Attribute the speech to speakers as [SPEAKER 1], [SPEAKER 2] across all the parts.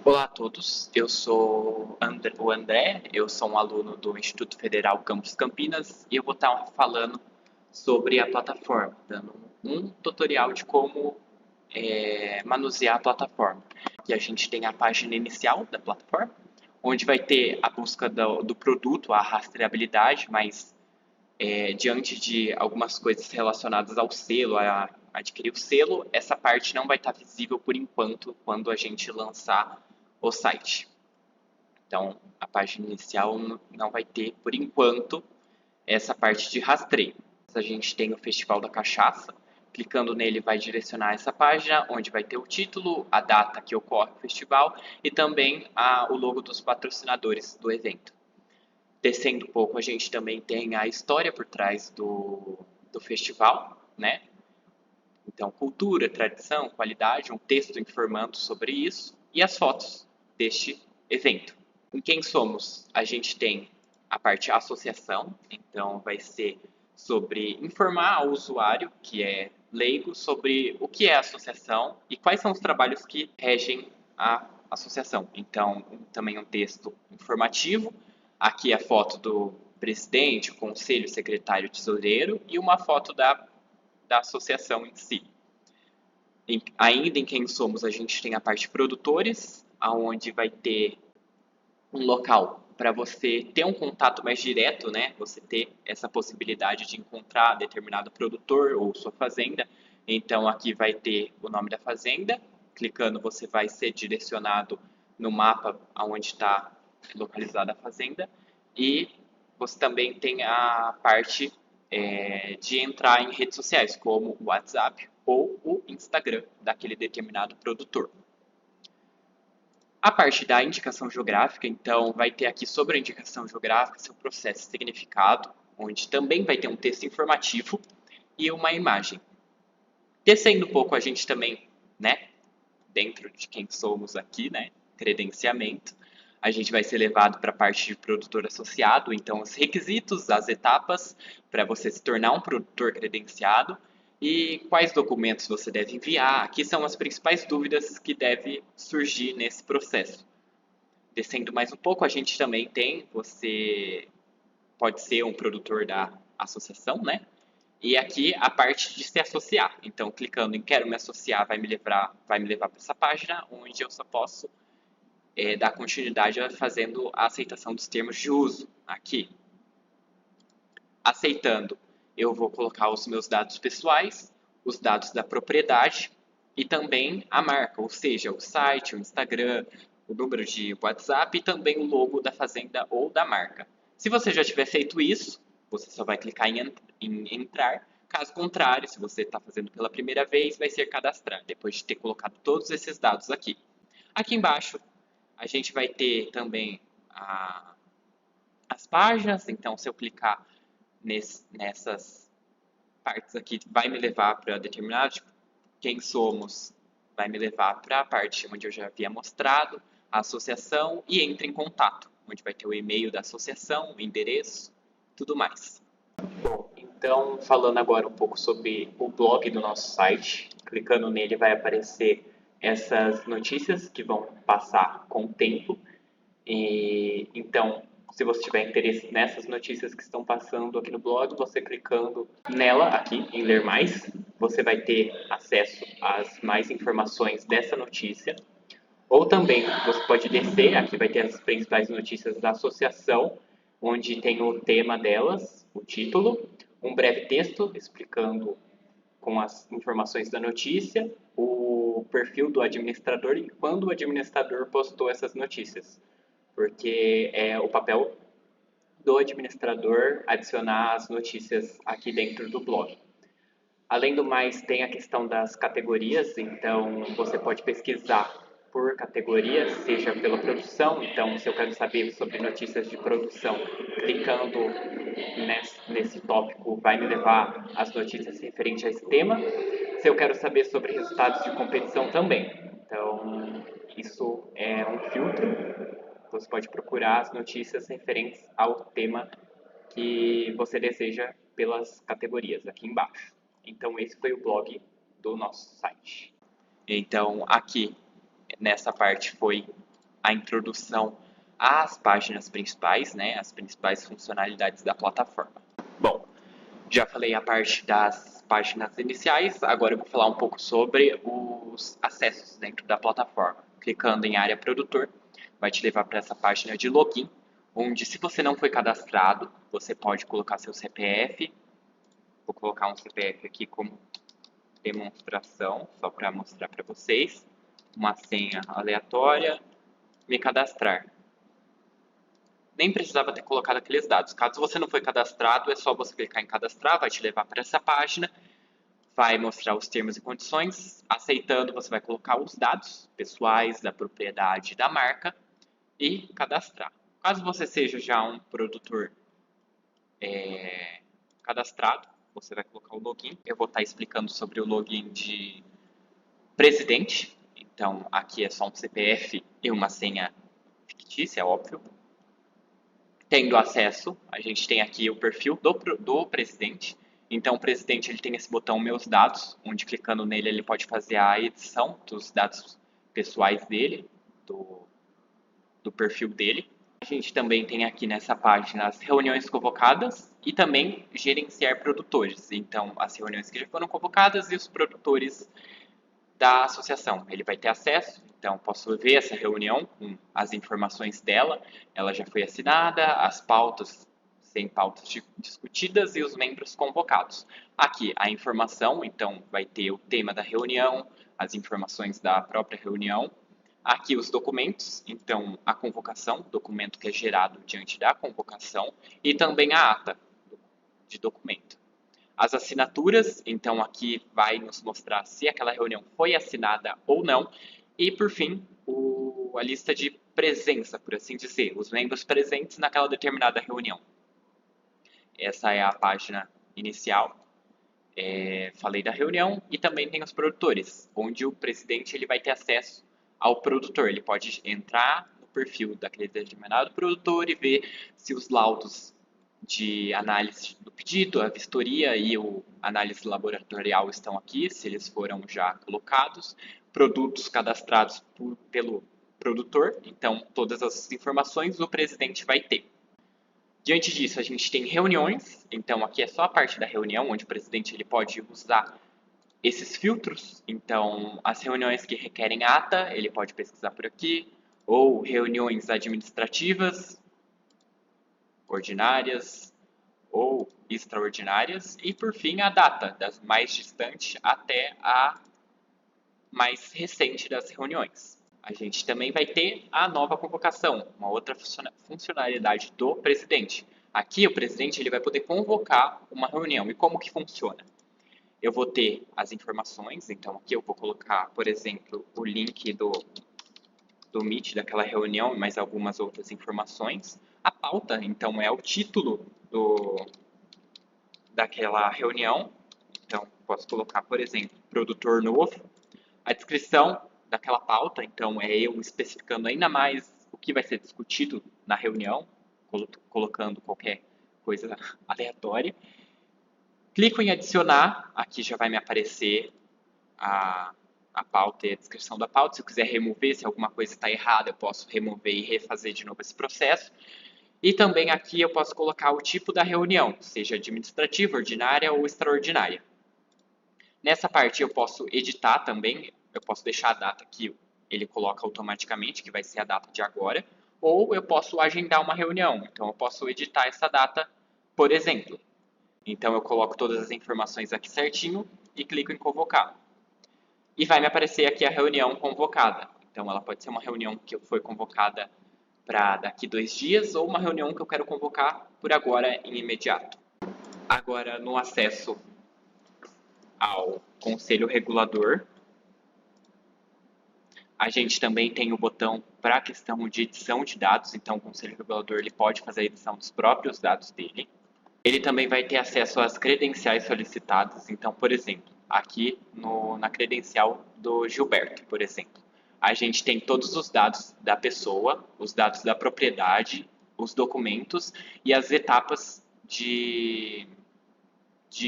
[SPEAKER 1] Olá a todos, eu sou o André, eu sou um aluno do Instituto Federal Campus Campinas e eu vou estar falando sobre a plataforma, dando um tutorial de como manusear a plataforma. Aqui a gente tem a página inicial da plataforma, onde vai ter a busca do produto, a rastreabilidade, mas diante de algumas coisas relacionadas ao selo, a adquirir o selo, essa parte não vai estar visível por enquanto quando a gente lançar o site. Então, a página inicial não vai ter, por enquanto, essa parte de rastreio. A gente tem o Festival da Cachaça. Clicando nele vai direcionar essa página, onde vai ter o título, a data que ocorre o festival e também o logo dos patrocinadores do evento. Descendo um pouco, a gente também tem a história por trás do festival, né? Então, cultura, tradição, qualidade, um texto informando sobre isso e as fotos deste evento. Em quem somos? A gente tem a parte associação, então vai ser sobre informar ao usuário, que é leigo, sobre o que é a associação e quais são os trabalhos que regem a associação. Então, também um texto informativo, aqui a foto do presidente, o conselho, secretário, tesoureiro e uma foto da associação em si. Ainda em quem somos, a gente tem a parte produtores, aonde vai ter um local para você ter um contato mais direto, né? Você ter essa possibilidade de encontrar determinado produtor ou sua fazenda. Então aqui vai ter o nome da fazenda. Clicando, você vai ser direcionado no mapa aonde está localizada a fazenda. E você também tem a parte de entrar em redes sociais, como o WhatsApp ou o Instagram daquele determinado produtor. A parte da indicação geográfica, então, vai ter aqui sobre a indicação geográfica, seu processo e significado, onde também vai ter um texto informativo e uma imagem. Descendo um pouco, a gente também, né, dentro de quem somos aqui, né, credenciamento, a gente vai ser levado para a parte de produtor associado, então os requisitos, as etapas para você se tornar um produtor credenciado e quais documentos você deve enviar. Aqui são as principais dúvidas que devem surgir nesse processo. Descendo mais um pouco, a gente também tem, você pode ser um produtor da associação, né? E aqui a parte de se associar. Então, clicando em quero me associar, vai me levar para essa página, onde eu só posso dar continuidade fazendo a aceitação dos termos de uso aqui. Aceitando, eu vou colocar os meus dados pessoais, os dados da propriedade e também a marca, ou seja, o site, o Instagram, o número de WhatsApp e também o logo da fazenda ou da marca. Se você já tiver feito isso, você só vai clicar em entrar. Caso contrário, se você está fazendo pela primeira vez, vai ser cadastrar, depois de ter colocado todos esses dados aqui. Aqui embaixo, a gente vai ter também as páginas, então se eu clicar nessas partes aqui, vai me levar para determinado, tipo, quem somos, vai me levar para a parte onde eu já havia mostrado, a associação e entra em contato, onde vai ter o e-mail da associação, o endereço, tudo mais. Bom, então falando agora um pouco sobre o blog do nosso site, clicando nele vai aparecer essas notícias que vão passar com o tempo. E então, se você tiver interesse nessas notícias que estão passando aqui no blog, você clicando nela aqui em ler mais, você vai ter acesso às mais informações dessa notícia. Ou também você pode descer, aqui vai ter as principais notícias da associação, onde tem o tema delas, o título, um breve texto explicando com as informações da notícia, o perfil do administrador e quando o administrador postou essas notícias, porque é o papel do administrador adicionar as notícias aqui dentro do blog. Além do mais, tem a questão das categorias, então você pode pesquisar por categoria, seja pela produção, então se eu quero saber sobre notícias de produção, clicando nesse tópico vai me levar às notícias referentes a esse tema. Se eu quero saber sobre resultados de competição também. Então, isso é um filtro. Você pode procurar as notícias referentes ao tema que você deseja pelas categorias aqui embaixo. Então, esse foi o blog do nosso site. Então, aqui nessa parte foi a introdução às páginas principais, né, as principais funcionalidades da plataforma. Bom, já falei a parte das páginas iniciais, agora eu vou falar um pouco sobre os acessos dentro da plataforma. Clicando em área produtor, vai te levar para essa página de login, onde se você não foi cadastrado, você pode colocar seu CPF. Vou colocar um CPF aqui como demonstração, só para mostrar para vocês. Uma senha aleatória, me cadastrar. Nem precisava ter colocado aqueles dados. Caso você não foi cadastrado, é só você clicar em cadastrar, vai te levar para essa página, vai mostrar os termos e condições. Aceitando, você vai colocar os dados pessoais da propriedade da marca e cadastrar. Caso você seja já um produtor cadastrado, você vai colocar o login. Eu vou estar explicando sobre o login de presidente. Então, aqui é só um CPF e uma senha fictícia, é óbvio. Tendo acesso, a gente tem aqui o perfil do presidente. Então, o presidente ele tem esse botão Meus Dados, onde clicando nele ele pode fazer a edição dos dados pessoais dele, do perfil dele. A gente também tem aqui nessa página as reuniões convocadas e também gerenciar produtores. Então, as reuniões que já foram convocadas e os produtores da associação. Ele vai ter acesso, então posso ver essa reunião com as informações dela. Ela já foi assinada, as pautas, 100 pautas discutidas e os membros convocados. Aqui a informação, então vai ter o tema da reunião, as informações da própria reunião. Aqui os documentos, então a convocação, documento que é gerado diante da convocação, e também a ata de documento. As assinaturas, então aqui vai nos mostrar se aquela reunião foi assinada ou não. E por fim, a lista de presença, por assim dizer, os membros presentes naquela determinada reunião. Essa é a página inicial. Falei da reunião e também tem os produtores, onde o presidente ele vai ter acesso ao produtor. Ele pode entrar no perfil daquele determinado produtor e ver se os laudos de análise do pedido, a vistoria e a análise laboratorial estão aqui, se eles foram já colocados, produtos cadastrados pelo produtor, então todas as informações o presidente vai ter. Diante disso, a gente tem reuniões, então aqui é só a parte da reunião, onde o presidente ele pode usar esses filtros, então as reuniões que requerem ata, ele pode pesquisar por aqui, ou reuniões administrativas, ordinárias ou extraordinárias, e por fim a data, das mais distante até a mais recente das reuniões. A gente também vai ter a nova convocação, uma outra funcionalidade do presidente. Aqui o presidente ele vai poder convocar uma reunião. E como que funciona? Eu vou ter as informações, então aqui eu vou colocar, por exemplo, o link do Meet daquela reunião e mais algumas outras informações. A pauta, então, é o título daquela reunião. Então, posso colocar, por exemplo, produtor novo. A descrição daquela pauta, então, é eu especificando ainda mais o que vai ser discutido na reunião, colocando qualquer coisa aleatória. Clico em adicionar, aqui já vai me aparecer a pauta e a descrição da pauta. Se eu quiser remover, se alguma coisa está errada, eu posso remover e refazer de novo esse processo. E também aqui eu posso colocar o tipo da reunião, seja administrativa, ordinária ou extraordinária. Nessa parte eu posso editar também, eu posso deixar a data que ele coloca automaticamente, que vai ser a data de agora, ou eu posso agendar uma reunião. Então eu posso editar essa data, por exemplo. Então eu coloco todas as informações aqui certinho e clico em convocar. E vai me aparecer aqui a reunião convocada. Então ela pode ser uma reunião que foi convocada para daqui 2 dias ou uma reunião que eu quero convocar por agora em imediato. Agora, no acesso ao Conselho Regulador, a gente também tem o botão para a questão de edição de dados, então o Conselho Regulador ele pode fazer a edição dos próprios dados dele. Ele também vai ter acesso às credenciais solicitadas, então, por exemplo, aqui na credencial do Gilberto, por exemplo, a gente tem todos os dados da pessoa, os dados da propriedade, os documentos e as etapas de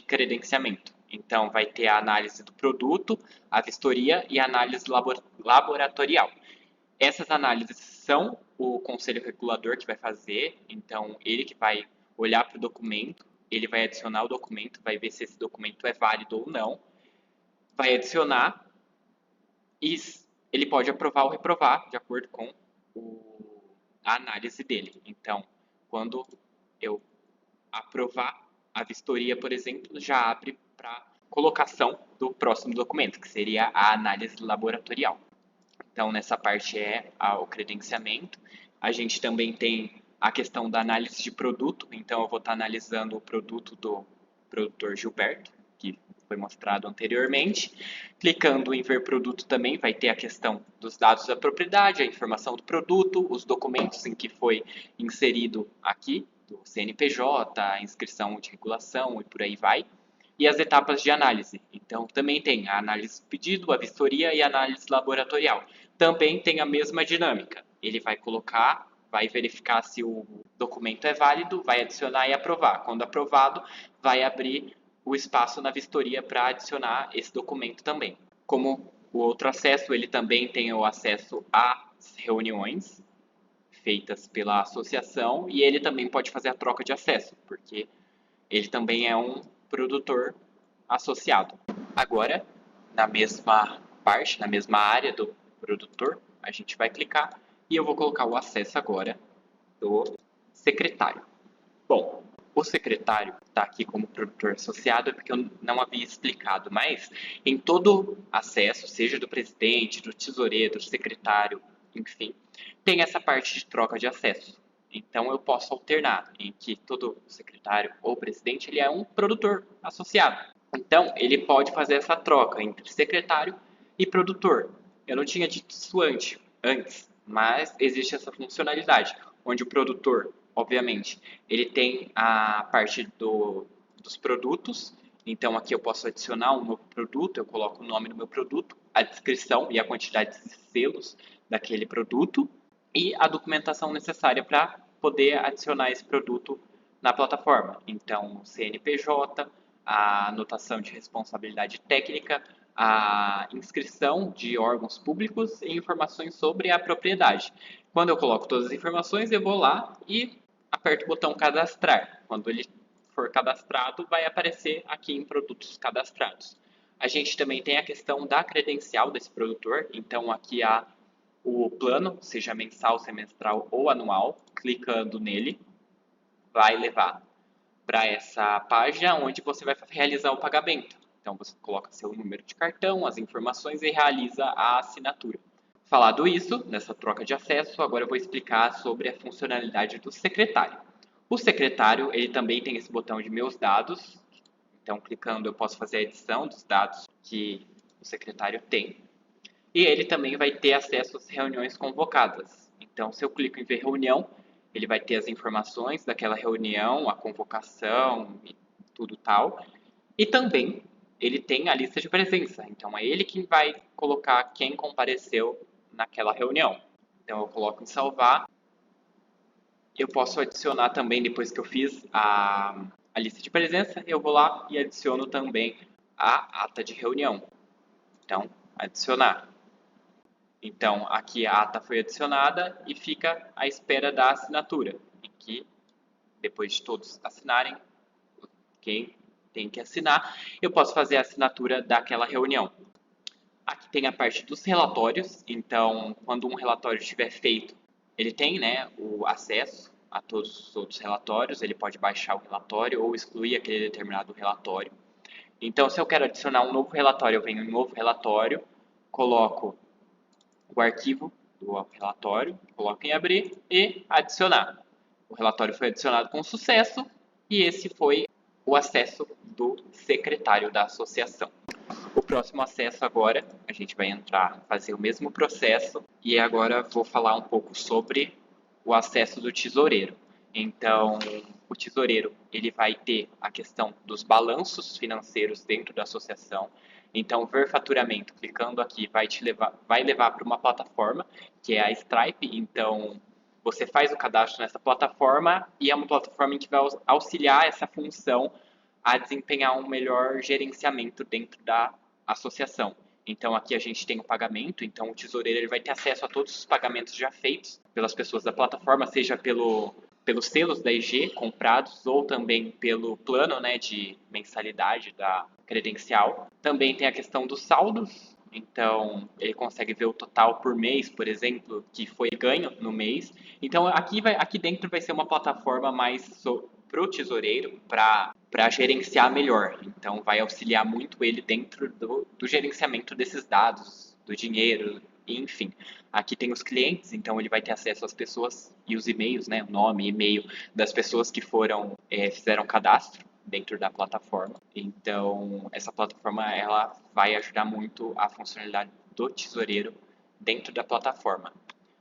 [SPEAKER 1] credenciamento. Então, vai ter a análise do produto, a vistoria e a análise laboratorial. Essas análises são o conselho regulador que vai fazer, então ele que vai olhar para o documento, ele vai adicionar o documento, vai ver se esse documento é válido ou não, vai adicionar e ele pode aprovar ou reprovar de acordo com a análise dele. Então, quando eu aprovar a vistoria, por exemplo, já abre para colocação do próximo documento, que seria a análise laboratorial. Então, nessa parte é o credenciamento. A gente também tem a questão da análise de produto. Então, eu vou estar analisando o produto do produtor Gilberto, que foi mostrado anteriormente. Clicando em ver produto também vai ter a questão dos dados da propriedade, a informação do produto, os documentos em que foi inserido aqui, do CNPJ, a inscrição de regulação e por aí vai. E as etapas de análise. Então, também tem a análise do pedido, a vistoria e a análise laboratorial. Também tem a mesma dinâmica. Ele vai colocar, vai verificar se o documento é válido, vai adicionar e aprovar. Quando aprovado, vai abrir o espaço na vistoria para adicionar esse documento também. Como o outro acesso, ele também tem o acesso às reuniões feitas pela associação e ele também pode fazer a troca de acesso, porque ele também é um produtor associado. Agora, na mesma parte, na mesma área do produtor, a gente vai clicar e eu vou colocar o acesso agora do secretário. Bom, o secretário está aqui como produtor associado porque eu não havia explicado, mas em todo acesso, seja do presidente, do tesoureiro, do secretário, enfim, tem essa parte de troca de acesso. Então, eu posso alternar em que todo secretário ou presidente ele é um produtor associado. Então, ele pode fazer essa troca entre secretário e produtor. Eu não tinha dito isso antes, mas existe essa funcionalidade, onde o produtor, obviamente, ele tem a parte dos produtos. Então, aqui eu posso adicionar um novo produto, eu coloco o nome do meu produto, a descrição e a quantidade de selos daquele produto e a documentação necessária para poder adicionar esse produto na plataforma. Então, o CNPJ, a anotação de responsabilidade técnica, a inscrição de órgãos públicos e informações sobre a propriedade. Quando eu coloco todas as informações, eu vou lá e aperto o botão cadastrar. Quando ele for cadastrado, vai aparecer aqui em produtos cadastrados. A gente também tem a questão da credencial desse produtor, então aqui há o plano, seja mensal, semestral ou anual, clicando nele, vai levar para essa página onde você vai realizar o pagamento. Então, você coloca seu número de cartão, as informações e realiza a assinatura. Falado isso, nessa troca de acesso, agora eu vou explicar sobre a funcionalidade do secretário. O secretário, ele também tem esse botão de meus dados. Então, clicando, eu posso fazer a edição dos dados que o secretário tem. E ele também vai ter acesso às reuniões convocadas. Então, se eu clico em ver reunião, ele vai ter as informações daquela reunião, a convocação e tudo tal. E também ele tem a lista de presença. Então, é ele que vai colocar quem compareceu naquela reunião. Então, eu coloco em salvar. Eu posso adicionar também, depois que eu fiz a lista de presença, eu vou lá e adiciono também a ata de reunião. Então, adicionar. Então, aqui a ata foi adicionada e fica à espera da assinatura, em que, depois de todos assinarem, quem tem que assinar, eu posso fazer a assinatura daquela reunião. Aqui tem a parte dos relatórios, então, quando um relatório estiver feito, ele tem, né, o acesso a todos os outros relatórios, ele pode baixar o relatório ou excluir aquele determinado relatório. Então, se eu quero adicionar um novo relatório, eu venho em novo relatório, coloco o arquivo do relatório, coloco em abrir e adicionar. O relatório foi adicionado com sucesso e esse foi o acesso do secretário da associação. O próximo acesso agora, a gente vai entrar, fazer o mesmo processo e agora vou falar um pouco sobre o acesso do tesoureiro. Então, o tesoureiro ele vai ter a questão dos balanços financeiros dentro da associação. Então, ver faturamento, clicando aqui, vai levar para uma plataforma, que é a Stripe. Então, você faz o cadastro nessa plataforma e é uma plataforma que vai auxiliar essa função a desempenhar um melhor gerenciamento dentro da associação. Então aqui a gente tem o pagamento, então o tesoureiro ele vai ter acesso a todos os pagamentos já feitos pelas pessoas da plataforma, seja pelos selos da IG comprados ou também pelo plano, né, de mensalidade da credencial. Também tem a questão dos saldos, então ele consegue ver o total por mês, por exemplo, que foi ganho no mês. Então aqui dentro vai ser uma plataforma mais para o tesoureiro, para gerenciar melhor. Então, vai auxiliar muito ele dentro do gerenciamento desses dados, do dinheiro, enfim. Aqui tem os clientes, então ele vai ter acesso às pessoas e os e-mails, né, o nome e e-mail das pessoas que fizeram cadastro dentro da plataforma. Então, essa plataforma ela vai ajudar muito a funcionalidade do tesoureiro dentro da plataforma.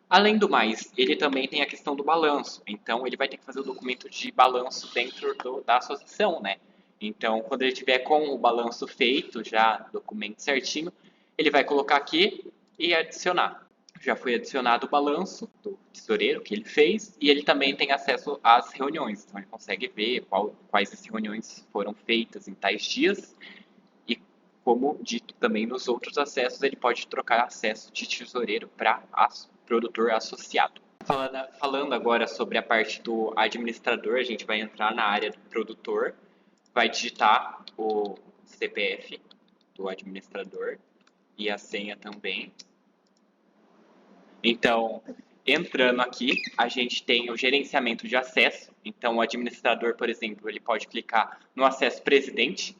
[SPEAKER 1] Além do mais, ele também tem a questão do balanço. Então, ele vai ter que fazer o documento de balanço dentro da associação, né? Então, quando ele tiver com o balanço feito, já documento certinho, ele vai colocar aqui e adicionar. Já foi adicionado o balanço do tesoureiro que ele fez e ele também tem acesso às reuniões. Então, ele consegue ver quais as reuniões foram feitas em tais dias e, como dito também nos outros acessos, ele pode trocar acesso de tesoureiro para produtor associado. Falando agora sobre a parte do administrador, a gente vai entrar na área do produtor, vai digitar o CPF do administrador e a senha também. Então, entrando aqui, a gente tem o gerenciamento de acesso. Então, o administrador, por exemplo, ele pode clicar no acesso presidente.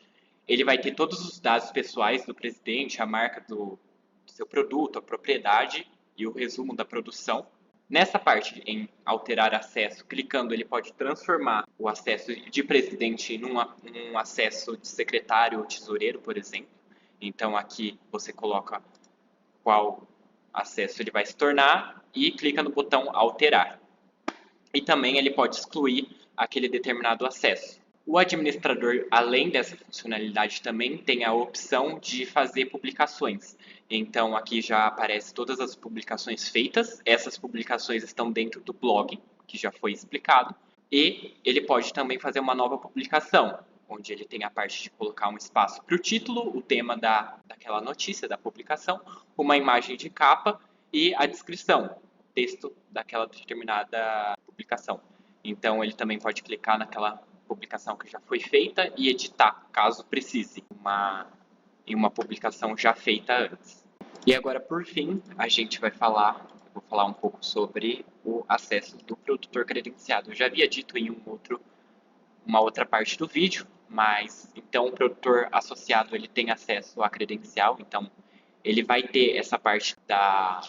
[SPEAKER 1] Ele vai ter todos os dados pessoais do presidente, a marca do seu produto, a propriedade e o resumo da produção. Nessa parte, em alterar acesso, clicando, ele pode transformar o acesso de presidente em um acesso de secretário ou tesoureiro, por exemplo. Então, aqui você coloca qual acesso ele vai se tornar e clica no botão alterar. E também ele pode excluir aquele determinado acesso. O administrador, além dessa funcionalidade, também tem a opção de fazer publicações. Então, aqui já aparece todas as publicações feitas. Essas publicações estão dentro do blog, que já foi explicado. E ele pode também fazer uma nova publicação, onde ele tem a parte de colocar um espaço para o título, o tema daquela notícia, da publicação, uma imagem de capa e a descrição, o texto daquela determinada publicação. Então, ele também pode clicar naquela publicação que já foi feita e editar, caso precise, em uma publicação já feita antes. E agora, por fim, vou falar um pouco sobre o acesso do produtor credenciado. Eu já havia dito em uma outra parte do vídeo, mas então o produtor associado ele tem acesso à credencial, então ele vai ter essa parte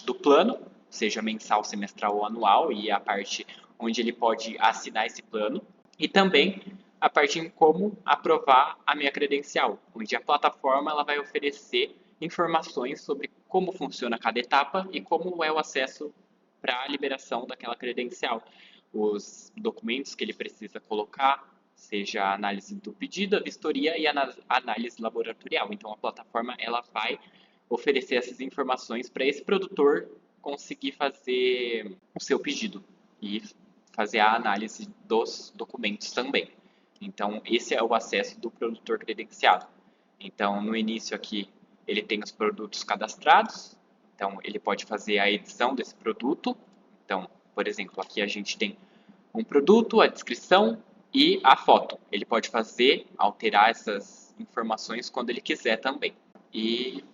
[SPEAKER 1] do plano, seja mensal, semestral ou anual, e a parte onde ele pode assinar esse plano. E também a parte em como aprovar a minha credencial, onde a plataforma ela vai oferecer informações sobre como funciona cada etapa e como é o acesso para a liberação daquela credencial. Os documentos que ele precisa colocar, seja a análise do pedido, a vistoria e a análise laboratorial. Então, a plataforma ela vai oferecer essas informações para esse produtor conseguir fazer o seu pedido e fazer a análise dos documentos também. Então, esse é o acesso do produtor credenciado. Então, no início aqui, ele tem os produtos cadastrados. Então, ele pode fazer a edição desse produto. Então, por exemplo, aqui a gente tem um produto, a descrição e a foto. Ele pode alterar essas informações quando ele quiser também. E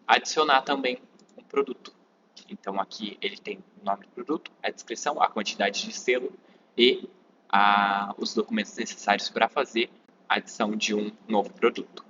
[SPEAKER 1] adicionar também um produto. Então, aqui ele tem o nome do produto, a descrição, a quantidade de selo e os documentos necessários para fazer a adição de um novo produto.